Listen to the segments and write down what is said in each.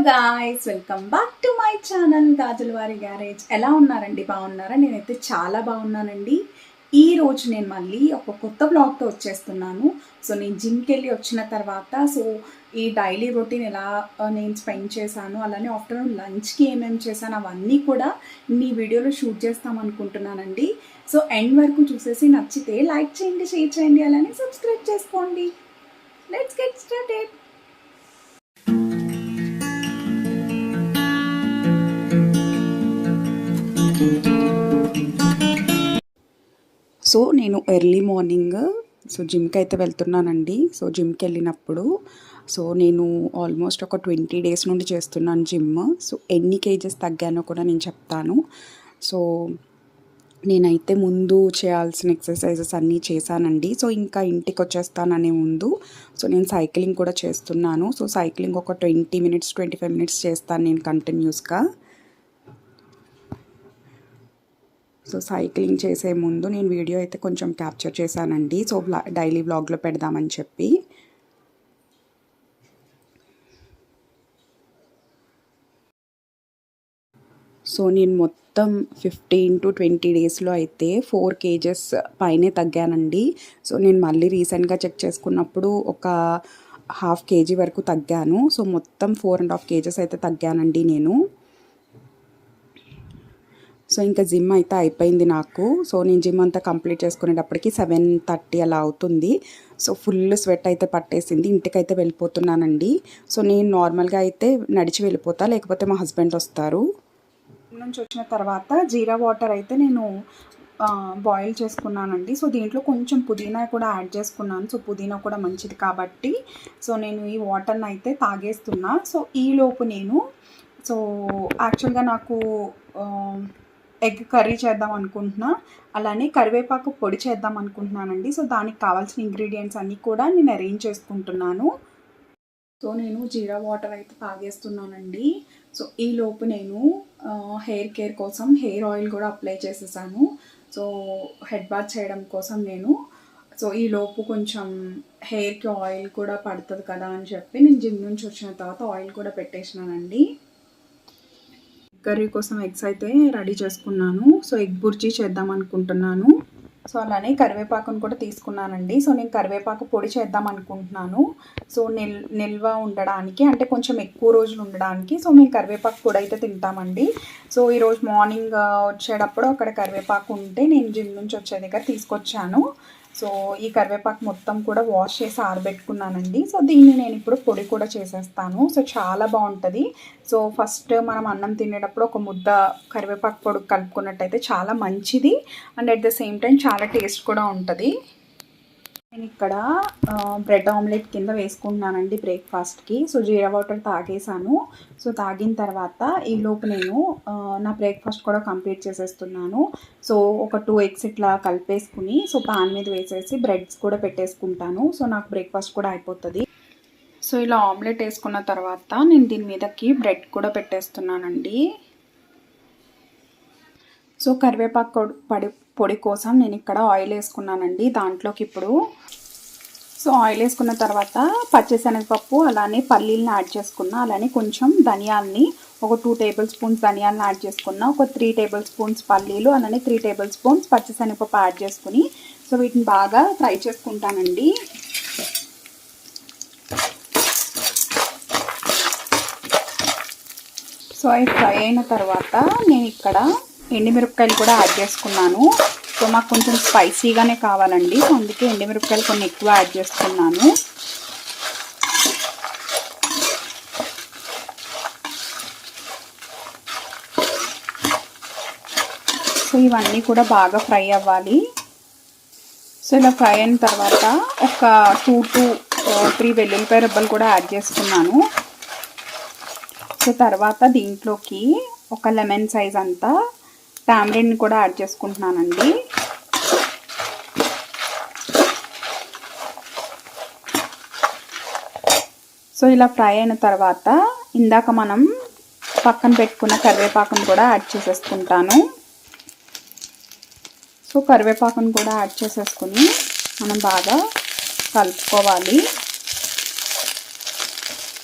Guys, welcome back to my channel Gajulavari garage. ఎలా ఉన్నారండి? బాగున్నారా? నేనైతే చాలా బాగున్నానండి. ఈ రోజు నేను మళ్ళీ ఒక కొత్త బ్లాగ్తో వచ్చేస్తున్నాను. సో నేను జిమ్కి వెళ్ళి వచ్చిన తర్వాత ఈ డైలీ రొటీన్ ఎలా నేను స్పెండ్ చేశాను, అలానే ఆఫ్టర్నూన్ లంచ్కి ఏమేమి చేశాను అవన్నీ కూడా ఈ వీడియోలో షూట్ చేస్తామనుకుంటున్నానండి. సో ఎండ్ వరకు చూసేసి నచ్చితే లైక్ చేయండి, షేర్ చేయండి, అలానే సబ్స్క్రైబ్ చేసుకోండి. Let's get started. సో నేను ఎర్లీ మార్నింగ్ జిమ్కి అయితే వెళ్తున్నానండి. జిమ్కి వెళ్ళినప్పుడు నేను ఆల్మోస్ట్ ఒక 20 డేస్ నుండి చేస్తున్నాను జిమ్. ఎన్ని కేజెస్ తగ్గానో కూడా నేను చెప్తాను. నేనైతే ముందు చేయాల్సిన ఎక్సర్సైజెస్ అన్నీ చేశానండి. ఇంకా ఇంటికి వచ్చేస్తాననే ముందు నేను సైక్లింగ్ కూడా చేస్తున్నాను. సైక్లింగ్ ఒక 20 మినిట్స్ 25 మినిట్స్ చేస్తాను నేను కంటిన్యూస్గా. సైక్లింగ్ చేసే ముందు నేను వీడియో అయితే కొంచెం క్యాప్చర్ చేశానండి. డైలీ వ్లాగ్లో పెడదామని చెప్పి. నేను మొత్తం 15 to 20 డేస్లో అయితే 4 కేజెస్ పైనే తగ్గానండి. నేను మళ్ళీ రీసెంట్గా చెక్ చేసుకున్నప్పుడు ఒక 1/2 కేజీ వరకు తగ్గాను. మొత్తం 4.5 కేజెస్ అయితే తగ్గానండి నేను. ఇంకా జిమ్ అయితే అయిపోయింది నాకు. నేను జిమ్ అంతా కంప్లీట్ చేసుకునేటప్పటికి 7:30 అలా అవుతుంది. ఫుల్ స్వెట్ అయితే పట్టేసింది. ఇంటికైతే వెళ్ళిపోతున్నానండి. నేను నార్మల్గా అయితే నడిచి వెళ్ళిపోతా, లేకపోతే మా హస్బెండ్ వస్తారు. నుంచి వచ్చిన తర్వాత జీరా వాటర్ అయితే నేను బాయిల్ చేసుకున్నానండి. దీంట్లో కొంచెం పుదీనా కూడా యాడ్ చేసుకున్నాను. పుదీనా కూడా మంచిది కాబట్టి నేను ఈ వాటర్ని అయితే తాగేస్తున్నా. ఈలోపు నేను యాక్చువల్గా నాకు ఎగ్ కర్రీ చేద్దాం అనుకుంటున్నా, అలానే కరివేపాకు పొడి చేద్దాం అనుకుంటున్నానండి. దానికి కావాల్సిన ఇంగ్రీడియంట్స్ అన్నీ కూడా నేను అరేంజ్ చేసుకుంటున్నాను. నేను జీరా వాటర్ అయితే తాగేస్తున్నానండి. ఈలోపు నేను హెయిర్ కేర్ కోసం హెయిర్ ఆయిల్ కూడా అప్లై చేసేసాను. హెడ్ బాత్ చేయడం కోసం నేను ఈలోపు కొంచెం హెయిర్కి ఆయిల్ కూడా పడుతుంది కదా అని చెప్పి నేను జిమ్ నుంచి వచ్చిన తర్వాత ఆయిల్ కూడా పెట్టేసినానండి. కర్రీ కోసం ఎగ్స్ అయితే రెడీ చేసుకున్నాను. ఎగ్ బుర్జీ చేద్దాం అనుకుంటున్నాను. అలానే కరివేపాకును కూడా తీసుకున్నానండి. నేను కరివేపాకు పొడి చేద్దాం అనుకుంటున్నాను. నిల్వ ఉండడానికి, అంటే కొంచెం ఎక్కువ రోజులు ఉండడానికి మేము కరివేపాకు పొడి అయితే తింటామండి. ఈరోజు మార్నింగ్ వచ్చేటప్పుడు అక్కడ కరివేపాకు ఉంటే నేను జిమ్ నుంచి వచ్చే దగ్గర తీసుకొచ్చాను. ఈ కరివేపాకు మొత్తం కూడా వాష్ చేసి ఆరబెట్టుకున్నానండి. దీన్ని నేను ఇప్పుడు పొడి కూడా చేసేస్తాను. చాలా బాగుంటుంది. ఫస్ట్ మనం అన్నం తినేటప్పుడు ఒక ముద్ద కరివేపాకు పొడి కలుపుకున్నట్టయితే చాలా మంచిది, and at the same time చాలా టేస్ట్ కూడా ఉంటుంది. నేను ఇక్కడ బ్రెడ్ ఆమ్లెట్ కింద వేసుకుంటున్నానండి బ్రేక్ఫాస్ట్కి. జీరా వాటర్ తాగేసాను. తాగిన తర్వాత ఈలోపు నేను నా బ్రేక్ఫాస్ట్ కూడా కంప్లీట్ చేసేస్తున్నాను. ఒక 2 ఎగ్స్ ఇట్లా కలిపేసుకుని పాన్ మీద వేసేసి బ్రెడ్స్ కూడా పెట్టేసుకుంటాను. నాకు బ్రేక్ఫాస్ట్ కూడా అయిపోతుంది. ఇలా ఆమ్లెట్ వేసుకున్న తర్వాత నేను దీని మీదకి బ్రెడ్ కూడా పెట్టేస్తున్నానండి. కరివేపాకు పొడి కోసం నేను ఇక్కడ ఆయిల్ వేసుకున్నానండి. దాంట్లోకి ఇప్పుడు ఆయిల్ వేసుకున్న తర్వాత పచ్చిశనగపప్పు అలానే పల్లీలను యాడ్ చేసుకున్నా, అలానే కొంచెం ధనియాలని ఒక 2 టేబుల్ స్పూన్స్ ధనియాలను యాడ్ చేసుకున్నా, ఒక 3 టేబుల్ స్పూన్స్ పల్లీలు, అలానే 3 టేబుల్ స్పూన్స్ పచ్చిశనగపప్పు యాడ్ చేసుకుని వీటిని బాగా ఫ్రై చేసుకుంటానండి. అవి ఫ్రై అయిన తర్వాత నేను ఇక్కడ ఎండుమిరపకాయలు కూడా యాడ్ చేసుకున్నాను. మాకు కొంచెం స్పైసీగానే కావాలండి. అందుకే ఎండుమిరపకాయలు కొన్ని ఎక్కువ యాడ్ చేసుకున్నాను. ఇవన్నీ కూడా బాగా ఫ్రై అవ్వాలి. ఇలా ఫ్రై అయిన తర్వాత ఒక 2 to 3 వెల్లుల్లిపాయ రెబ్బలు కూడా యాడ్ చేసుకున్నాను. తర్వాత దీంట్లోకి ఒక లెమన్ సైజ్ అంతా టామరిన్ కూడా యాడ్ చేసుకుంటున్నానండి. ఇలా ఫ్రై అయిన తర్వాత ఇందాక మనం పక్కన పెట్టుకున్న కరివేపాకును కూడా యాడ్ చేసేసుకుంటాను. కరివేపాకును కూడా యాడ్ చేసేసుకుని మనం బాగా కలుపుకోవాలి.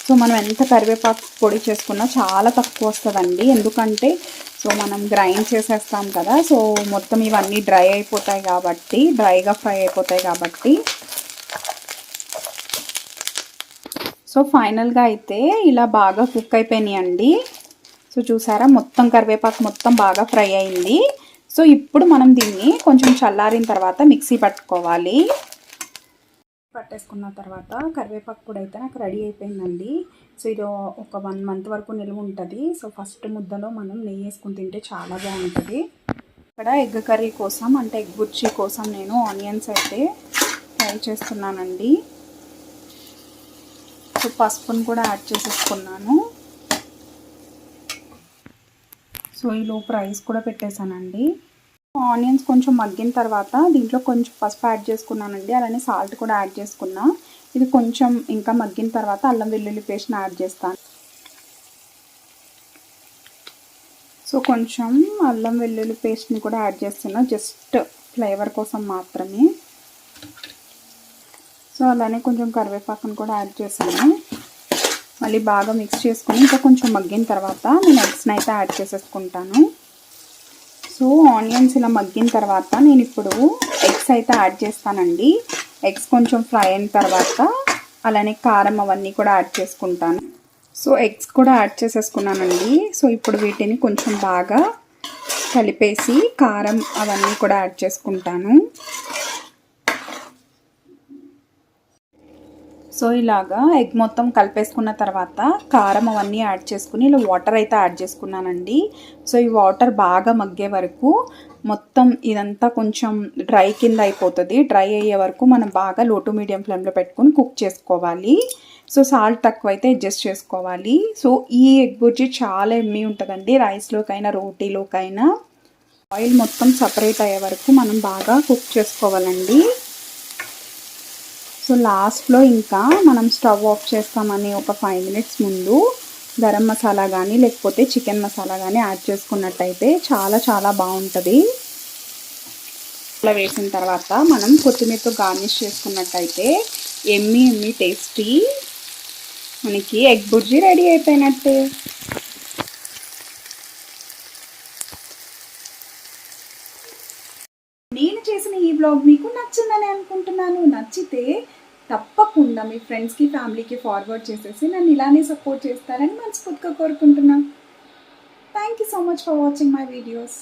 సో మనం ఎంత కరివేపాకు పొడి చేసుకున్నా చాలా తక్కువ వస్తుందండి. ఎందుకంటే సో మనం గ్రైండ్ చేసేస్తాం కదా, సో మొత్తం ఇవన్నీ డ్రై అయిపోతాయి కాబట్టి, డ్రైగా ఫ్రై అయిపోతాయి కాబట్టి. సో ఫైనల్గా అయితే ఇలా బాగా కుక్ అయిపోయినాయండి. సో చూసారా, మొత్తం కరివేపాకు మొత్తం బాగా ఫ్రై అయింది. సో ఇప్పుడు మనం దీన్ని కొంచెం చల్లారిన తర్వాత మిక్సీ పట్టుకోవాలి. పట్టేసుకున్న తర్వాత కరివేపాకు పొడి అయితే నాకు రెడీ అయిపోయిందండి. సో ఇది ఒక 1 మంత్ వరకు నిల్వ ఉంటుంది. సో ఫస్ట్ ముద్దలో మనం నెయ్యి వేసుకుని తింటే చాలా బాగుంటుంది. ఇక్కడ ఎగ్ కర్రీ కోసం, అంటే ఎగ్ బుర్జీ కోసం నేను ఆనియన్స్ అయితే ఫ్రై చేస్తున్నానండి. సో పసుపును కూడా యాడ్ చేసేసుకున్నాను. సో ఈ లోపు రైస్ కూడా పెట్టేశానండి. ఆనియన్స్ కొంచెం మగ్గిన తర్వాత దీంట్లో కొంచెం పసుపు యాడ్ చేసుకున్నానండి, అలానే సాల్ట్ కూడా యాడ్ చేసుకున్నా. ఇది కొంచెం ఇంకా మగ్గిన తర్వాత అల్లం వెల్లుల్లి పేస్ట్ని యాడ్ చేస్తాను. సో కొంచెం అల్లం వెల్లుల్లి పేస్ట్ని కూడా యాడ్ చేస్తున్నా, జస్ట్ ఫ్లేవర్ కోసం మాత్రమే. సో అలానే కొంచెం కరివేపాకును కూడా యాడ్ చేశాను. మళ్ళీ బాగా మిక్స్ చేసుకుని ఇంకా కొంచెం మగ్గిన తర్వాత నేను ఎగ్స్ని అయితే యాడ్ చేసేసుకుంటాను. సో ఆనియన్స్ ఇలా మగ్గిన తర్వాత నేను ఇప్పుడు ఎగ్స్ అయితే యాడ్ చేస్తానండి. ఎగ్స్ కొంచెం ఫ్రై అయిన తర్వాత అలానే కారం అవన్నీ కూడా యాడ్ చేసుకుంటాను. సో ఎగ్స్ కూడా యాడ్ చేసేసుకున్నానండి. సో ఇప్పుడు వీటిని కొంచెం బాగా కలిపేసి కారం అవన్నీ కూడా యాడ్ చేసుకుంటాను. సో ఇలాగా ఎగ్ మొత్తం కలిపేసుకున్న తర్వాత కారం అవన్నీ యాడ్ చేసుకుని ఇలా వాటర్ అయితే యాడ్ చేసుకున్నానండి. సో ఈ వాటర్ బాగా మగ్గే వరకు మొత్తం ఇదంతా కొంచెం డ్రై కింద అయిపోతుంది. డ్రై అయ్యే వరకు మనం బాగా లో టు మీడియం ఫ్లేమ్లో పెట్టుకుని కుక్ చేసుకోవాలి. సో సాల్ట్ తక్కువ అయితే అడ్జస్ట్ చేసుకోవాలి. సో ఈ ఎగ్ బుర్జీ చాలా ఎమ్మీ ఉంటుందండి. రైస్లోకైనా రోటీలోకైనా. ఆయిల్ మొత్తం సపరేట్ అయ్యే వరకు మనం బాగా కుక్ చేసుకోవాలండి. సో లాస్ట్లో ఇంకా మనం స్టవ్ ఆఫ్ చేస్తామని ఒక 5 మినిట్స్ ముందు గరం మసాలా కానీ లేకపోతే చికెన్ మసాలా కానీ యాడ్ చేసుకున్నట్టయితే చాలా చాలా బాగుంటుంది. అలా వేసిన తర్వాత మనం కొత్తిమీరతో గార్నిష్ చేసుకున్నట్టయితే ఎమ్మీ టేస్టీ మనకి ఎగ్ బుర్జీ రెడీ అయిపోయినట్టే. నేను చేసిన ఈ బ్లాగ్ మీకు నచ్చిందని అనుకుంటున్నాను. నచ్చితే తప్పకుండా మీ ఫ్రెండ్స్కి, ఫ్యామిలీకి ఫార్వర్డ్ చేసేసి నన్ను ఇలానే సపోర్ట్ చేస్తారని మనస్ఫూర్తిగా కోరుకుంటున్నాను. Thank you so much for watching my videos.